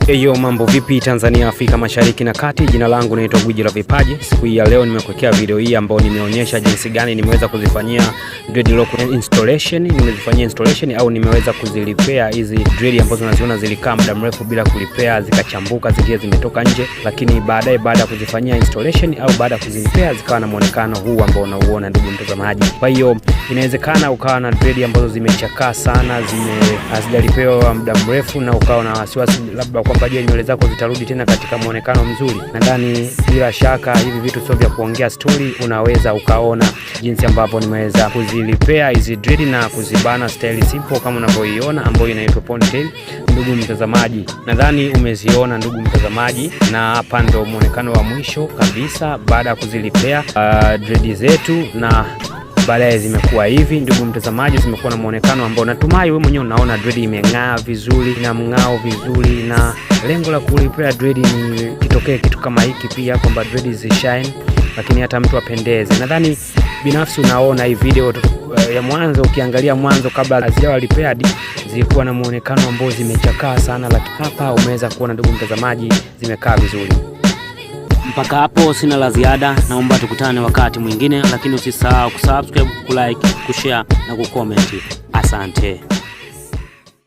Eyo, mambo vipi Tanzania, Afrika Mashariki na Kati? Jina langu naitwa Gwiji la Vipaji. Siku hii ya leo nimekuwekea video hii ambayo nimeonyesha jinsi gani nimeweza kuzifanyia dreadlock installation. Nimezifanyia installation au nimeweza kuzirepair hizi dread ambazo unaziona zilikaa muda mrefu bila kurepair, zikachambuka, zingine zimetoka nje, lakini baadaye baada ya kuzifanyia installation au baada ya kuzirepair zikawa na muonekano huu ambao unauona ndugu mtazamaji. Kwa hiyo inawezekana ukawa na dread ambazo zimechakaa sana, hazijarepair muda mrefu na ukawa na wasiwasi labda kwamba je, nywele zako zitarudi tena katika muonekano mzuri. Nadhani bila shaka hivi vitu sio vya kuongea story, unaweza ukaona jinsi ambavyo nimeweza kuzirepair hizi dread na kuzibana style simple kama unavyoiona ambayo inaitwa ponytail. Ndugu mtazamaji, nadhani umeziona ndugu mtazamaji, na hapa ndio muonekano wa mwisho kabisa baada ya kuzirepair dread zetu, na baadaye zimekuwa hivi ndugu mtazamaji. Zimekuwa na muonekano ambao natumai wewe mwenyewe unaona dread imeng'aa vizuri na mng'ao vizuri, na lengo la kurepair dread ni kitokee kitu kama hiki pia, kwamba dread zishine lakini hata mtu apendeze. Nadhani binafsi unaona hii video ya mwanzo, ukiangalia mwanzo kabla hazijawa repaired zilikuwa na muonekano ambao zimechakaa sana, lakini hapa umeweza kuona ndugu mtazamaji zimekaa vizuri. Mpaka hapo sina la ziada, naomba tukutane wakati mwingine, lakini usisahau kusubscribe, kulike, kushare na kucomment. Asante.